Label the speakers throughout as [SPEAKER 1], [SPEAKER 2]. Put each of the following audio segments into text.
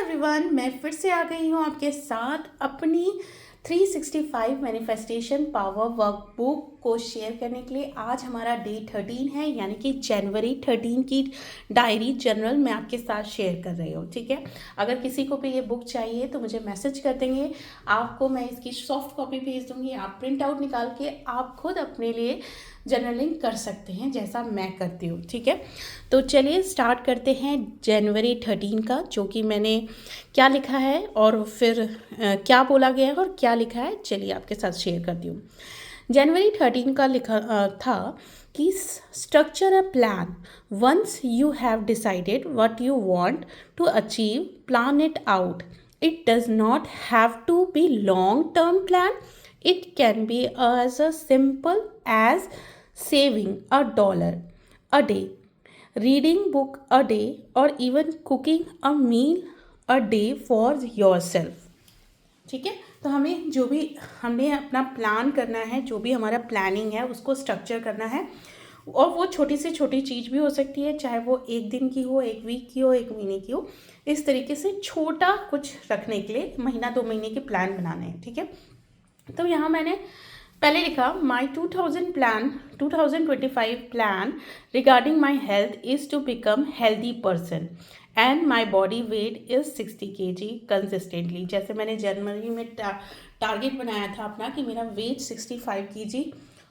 [SPEAKER 1] Everyone, मैं फिर से आ गई हूँ आपके साथ अपनी 365 मैनिफेस्टेशन पावर वर्कबुक को शेयर करने के लिए। आज हमारा डे 13 है, यानी कि जनवरी 13 की डायरी जर्नल मैं आपके साथ शेयर कर रही हूँ। ठीक है, अगर किसी को भी ये बुक चाहिए तो मुझे मैसेज कर देंगे, आपको मैं इसकी सॉफ्ट कॉपी भेज दूँगी। आप प्रिंट आउट निकाल के आप खुद अपने लिए जर्नलिंग कर सकते हैं, जैसा मैं करती हूँ। ठीक है, तो चलिए स्टार्ट करते हैं जनवरी 13 का, जो कि मैंने क्या लिखा है और फिर क्या बोला गया है और क्या लिखा है, चलिए आपके साथ शेयर करती हूँ। जनवरी 13 का लिखा था कि structure a plan once you have decided what you want to achieve, plan it out. It does not have to be long term plan. It can be as simple as saving $1 a day, reading book a day, or even cooking a meal a day for yourself. ठीक है, तो हमें जो भी हमने अपना plan करना है, जो भी हमारा प्लानिंग है उसको स्ट्रक्चर करना है। और वो छोटी से छोटी चीज़ भी हो सकती है, चाहे वो एक दिन की हो, एक वीक की हो, एक महीने की हो। इस तरीके से छोटा कुछ रखने के लिए महीना 2 महीने के प्लान बनाने हैं। ठीक है, तो यहाँ मैंने पहले लिखा my 2025 plan regarding my health is to become healthy person and my body weight is 60 kg consistently. जैसे मैंने जनवरी में टारगेट बनाया था अपना कि मेरा वेट 65 kg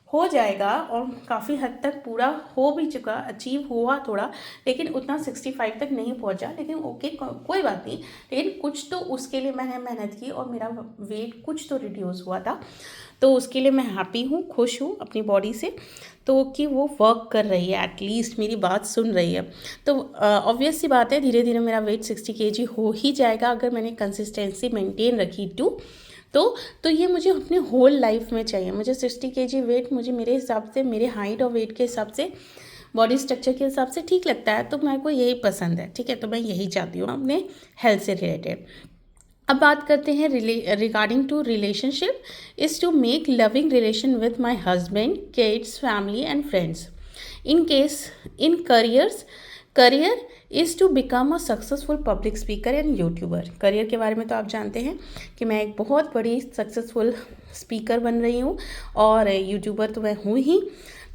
[SPEAKER 1] हो जाएगा, और काफ़ी हद तक पूरा हो भी चुका, अचीव हुआ थोड़ा, लेकिन उतना 65 तक नहीं पहुंचा। लेकिन ओके, कोई बात नहीं, लेकिन कुछ तो उसके लिए मैंने मेहनत की और मेरा वेट कुछ तो रिड्यूस हुआ था। तो उसके लिए मैं हैप्पी हूँ, खुश हूँ अपनी बॉडी से, तो कि वो वर्क कर रही है, एटलीस्ट मेरी बात सुन रही है। तो ऑब्वियस सी बात है, धीरे धीरे मेरा वेट 60 kg हो ही जाएगा अगर मैंने कंसिस्टेंसी मेंटेन रखी तो ये मुझे अपने होल लाइफ में चाहिए। मुझे 60 kg वेट मुझे मेरे हिसाब से, मेरे हाइट और वेट के हिसाब से, बॉडी स्ट्रक्चर के हिसाब से ठीक लगता है, तो मेरे को यही पसंद है। ठीक है, तो मैं यही चाहती हूँ अपने हेल्थ से रिलेटेड। अब बात करते हैं regarding to relationship is to make loving relation with my husband, kids, family and friends. In case in career is to become a successful public speaker and YouTuber. Career के बारे में तो आप जानते हैं कि मैं एक बहुत बड़ी सक्सेसफुल स्पीकर बन रही हूँ और यूट्यूबर तो मैं हूँ ही।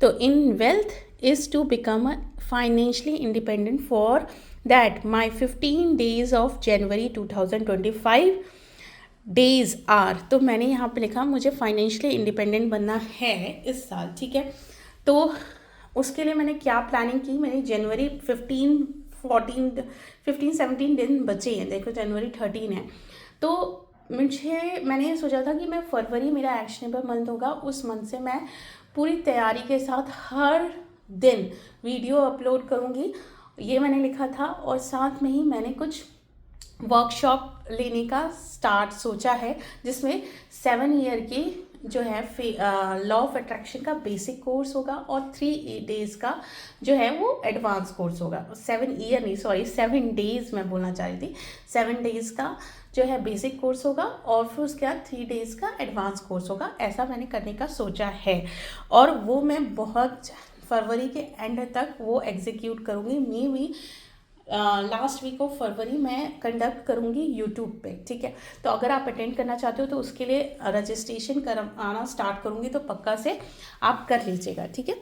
[SPEAKER 1] तो in wealth is to become a financially independent. For that my 15 days of January 2025 days are. तो मैंने यहाँ पे लिखा मुझे फाइनेंशियली इंडिपेंडेंट बनना है इस साल। ठीक है, तो उसके लिए मैंने क्या प्लानिंग की, मैंने जनवरी 15-17 दिन बचे हैं। देखो जनवरी 13 है, तो मैंने ये सोचा था कि मैं फरवरी मेरा एक्शनेबल मंथ होगा, उस मंथ से मैं पूरी तैयारी के साथ हर दिन वीडियो अपलोड करूँगी, ये मैंने लिखा था। और साथ में ही मैंने कुछ वर्कशॉप लेने का सोचा है, जिसमें 7 ईयर की जो है लॉ ऑफ अट्रैक्शन का बेसिक कोर्स होगा और 3 days का जो है वो एडवांस कोर्स होगा। 7 ईयर नहीं, सॉरी 7 days मैं बोलना चाह रही थी। 7 days का जो है बेसिक कोर्स होगा और फिर उसके बाद 3 days का एडवांस कोर्स होगा। ऐसा मैंने करने का सोचा है, और वो मैं बहुत फरवरी के एंड तक वो एग्जीक्यूट करूँगी। मे भी लास्ट वीक ऑफ फरवरी मैं कंडक्ट करूँगी यूट्यूब पे। ठीक है, तो अगर आप अटेंड करना चाहते हो तो उसके लिए रजिस्ट्रेशन आना स्टार्ट करूँगी, तो पक्का से आप कर लीजिएगा। ठीक है,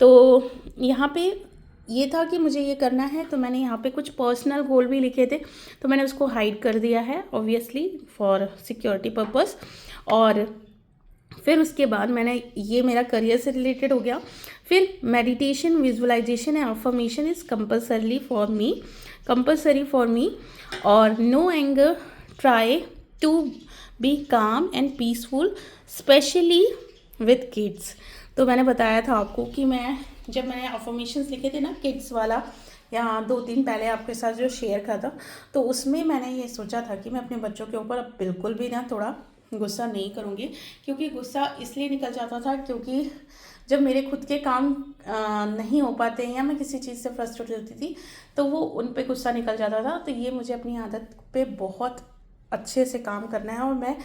[SPEAKER 1] तो यहाँ पे ये था कि मुझे ये करना है, तो मैंने यहाँ पे कुछ पर्सनल गोल भी लिखे थे, तो मैंने उसको हाइड कर दिया है ऑब्वियसली फॉर सिक्योरिटी पर्पस। और फिर उसके बाद मैंने, ये मेरा करियर से रिलेटेड हो गया। फिर meditation, visualisation and affirmation is compulsory for me और no anger, try to be calm and peaceful specially with kids. तो मैंने बताया था आपको कि जब मैंने अफर्मेशंस लिखे थे ना, किड्स वाला, यहाँ 2 दिन पहले आपके साथ जो शेयर किया था, तो उसमें मैंने ये सोचा था कि मैं अपने बच्चों के ऊपर अब बिल्कुल भी ना थोड़ा गुस्सा नहीं करूँगी। क्योंकि गुस्सा इसलिए निकल जाता था क्योंकि जब मेरे खुद के काम नहीं हो पाते हैं या मैं किसी चीज़ से फ्रस्ट्रेट होती थी, तो वो उन पे गुस्सा निकल जाता था। तो ये मुझे अपनी आदत पे बहुत अच्छे से काम करना है और मैं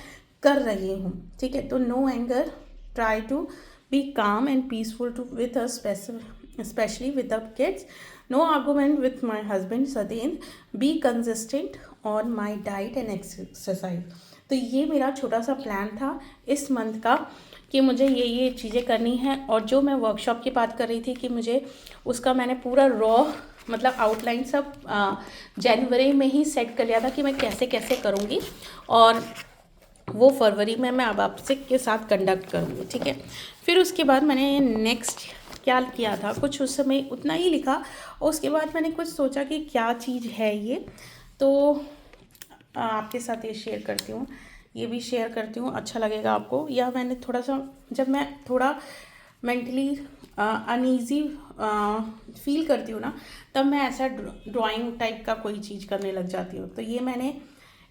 [SPEAKER 1] कर रही हूँ। ठीक है, तो no anger, try to be calm and peaceful to with a specially with the kids. No argument with my husband Satyendra, be consistent on my diet and exercise. तो ये मेरा छोटा सा प्लान था इस मंथ का कि मुझे ये चीज़ें करनी है। और जो मैं वर्कशॉप की बात कर रही थी कि मुझे उसका मैंने पूरा रॉ मतलब आउटलाइन सब जनवरी में ही सेट कर लिया था कि मैं कैसे कैसे करूँगी, और वो फरवरी में मैं अब आपसे के साथ कंडक्ट करूँगी, ठीक है। फिर उसके बाद मैंने नेक्स्ट क्या किया था, कुछ उस समय उतना ही लिखा, और उसके बाद मैंने कुछ सोचा कि क्या चीज़ है ये, तो आपके साथ ये शेयर करती हूँ, ये भी शेयर करती हूँ, अच्छा लगेगा आपको। या मैंने थोड़ा सा, जब मैं थोड़ा मेंटली अनईजी फील करती हूँ ना, तब मैं ऐसा ड्राइंग टाइप का कोई चीज़ करने लग जाती हूँ। तो ये मैंने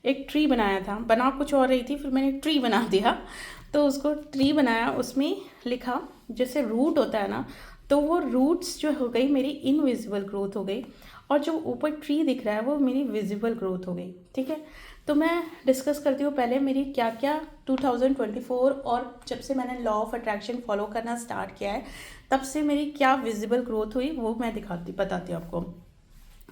[SPEAKER 1] एक ट्री बनाया था, बना कुछ और रही थी, फिर मैंने ट्री बना दिया। तो उसको ट्री बनाया, उसमें लिखा जैसे रूट होता है ना, तो वो रूट्स जो हो गई मेरी इनविजिबल ग्रोथ हो गई, और जो ऊपर ट्री दिख रहा है वो मेरी विजिबल ग्रोथ हो गई, ठीक है। तो मैं डिस्कस करती हूँ पहले मेरी क्या क्या 2024, और जब से मैंने लॉ ऑफ अट्रैक्शन फॉलो करना स्टार्ट किया है तब से मेरी क्या विजिबल ग्रोथ हुई, वो मैं बताती हूँ आपको।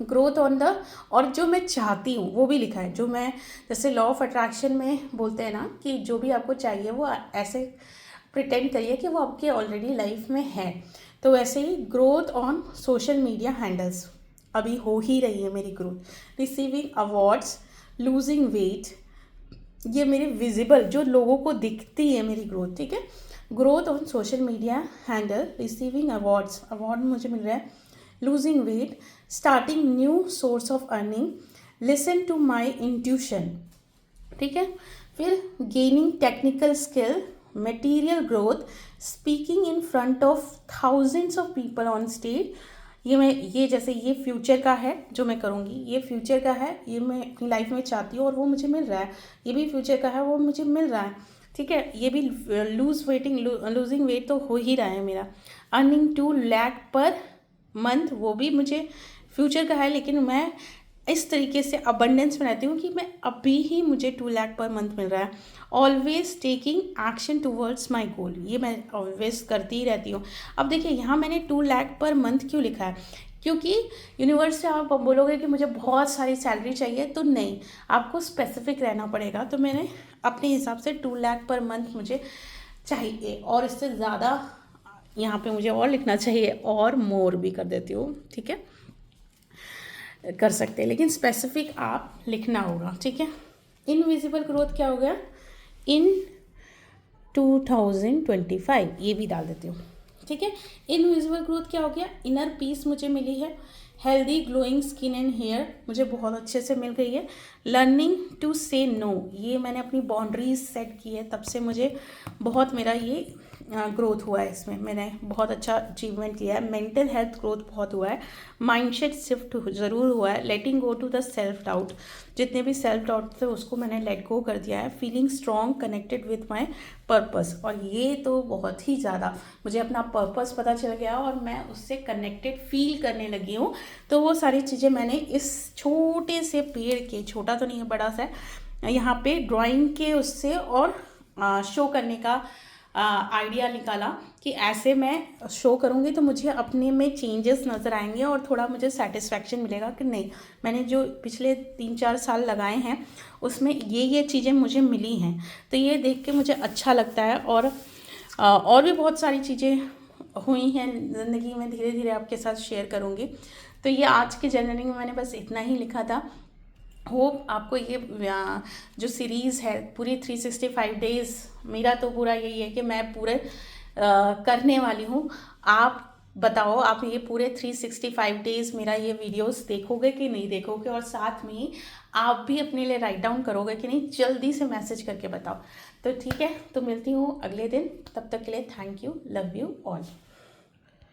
[SPEAKER 1] ग्रोथ ऑन द, और जो मैं चाहती हूँ वो भी लिखा है। जो मैं, जैसे लॉ ऑफ अट्रैक्शन में बोलते हैं ना कि जो भी आपको चाहिए वो ऐसे प्रिटेंड करिए कि वो आपके ऑलरेडी लाइफ में है। तो वैसे ही growth on social media handles अभी हो ही रही है मेरी growth. Receiving awards, losing weight, ये मेरी विजिबल जो लोगों को दिखती है मेरी ग्रोथ, ठीक है। Growth on social media handle, receiving awards, award मुझे मिल रहा है, losing weight, starting new source of earning, listen to my intuition, ठीक है। फिर gaining technical skill, material growth, speaking in front of thousands of people on stage. ये जैसे ये फ्यूचर का है जो मैं करूँगी, ये फ्यूचर का है, ये मैं अपनी लाइफ में चाहती हूँ और वो मुझे मिल रहा है। ये भी फ्यूचर का है, वो मुझे मिल रहा है, ठीक है। ये भी लूजिंग वेट तो हो ही रहा है मेरा। अर्निंग 2 लाख पर मंथ, वो भी मुझे फ्यूचर का है, लेकिन मैं इस तरीके से अबंडेंस में रहती हूँ कि मैं अभी ही मुझे 2 लाख पर मंथ मिल रहा है। Always taking action towards my goal, ये मैं ऑलवेज करती ही रहती हूँ। अब देखिए यहाँ मैंने 2 लाख पर मंथ क्यों लिखा है, क्योंकि यूनिवर्स से आप बोलोगे कि मुझे बहुत सारी सैलरी चाहिए, तो नहीं, आपको स्पेसिफिक रहना पड़ेगा। तो मैंने अपने हिसाब से 2 लाख पर मंथ मुझे चाहिए, और इससे ज़्यादा यहाँ पे मुझे और लिखना चाहिए, और मोर भी कर देती हूँ, ठीक है, कर सकते हैं, लेकिन स्पेसिफिक आप लिखना होगा, ठीक है। इनविजिबल ग्रोथ क्या हो गया, इन 2025, ये भी डाल देती हूँ, ठीक है। इनविजिबल ग्रोथ क्या हो गया, इनर पीस मुझे मिली है, healthy glowing skin and hair मुझे बहुत अच्छे से मिल गई है। लर्निंग टू से नो, ये मैंने अपनी बाउंड्रीज सेट की है, तब से मुझे बहुत मेरा ये ग्रोथ हुआ है, इसमें मैंने बहुत अच्छा अचीवमेंट किया है। मेंटल हेल्थ ग्रोथ बहुत हुआ है, माइंडसेट शिफ्ट ज़रूर हुआ है। Letting go to the self doubt, जितने भी सेल्फ डाउट थे उसको मैंने लेट गो कर दिया है। Feeling strong connected with my purpose, और ये तो बहुत ही ज़्यादा मुझे अपना पर्पस पता चल गया और मैं उससे कनेक्टेड फील करने लगी हूँ। तो वो सारी चीज़ें मैंने इस छोटे से पेड़ के, छोटा तो नहीं है बड़ा सा, यहाँ पे ड्राइंग के उससे और शो करने का आइडिया निकाला कि ऐसे मैं शो करूँगी तो मुझे अपने में चेंजेस नज़र आएंगे और थोड़ा मुझे सेटिस्फैक्शन मिलेगा कि नहीं, मैंने जो पिछले 3-4 साल लगाए हैं उसमें ये चीज़ें मुझे मिली हैं। तो ये देख के मुझे अच्छा लगता है। और भी बहुत सारी चीज़ें हुई हैं ज़िंदगी में, धीरे धीरे आपके साथ शेयर करूँगी। तो ये आज के जर्नलिंग में मैंने बस इतना ही लिखा था। होप आपको ये जो सीरीज़ है पूरी 365 डेज़, मेरा तो पूरा यही है कि मैं पूरे करने वाली हूँ। आप बताओ, आप ये पूरे 365 डेज़ मेरा ये वीडियोस देखोगे कि नहीं देखोगे, और साथ में ही आप भी अपने लिए राइट डाउन करोगे कि नहीं, जल्दी से मैसेज करके बताओ। तो ठीक है, तो मिलती हूँ अगले दिन, तब तक के लिए thank you, love you all.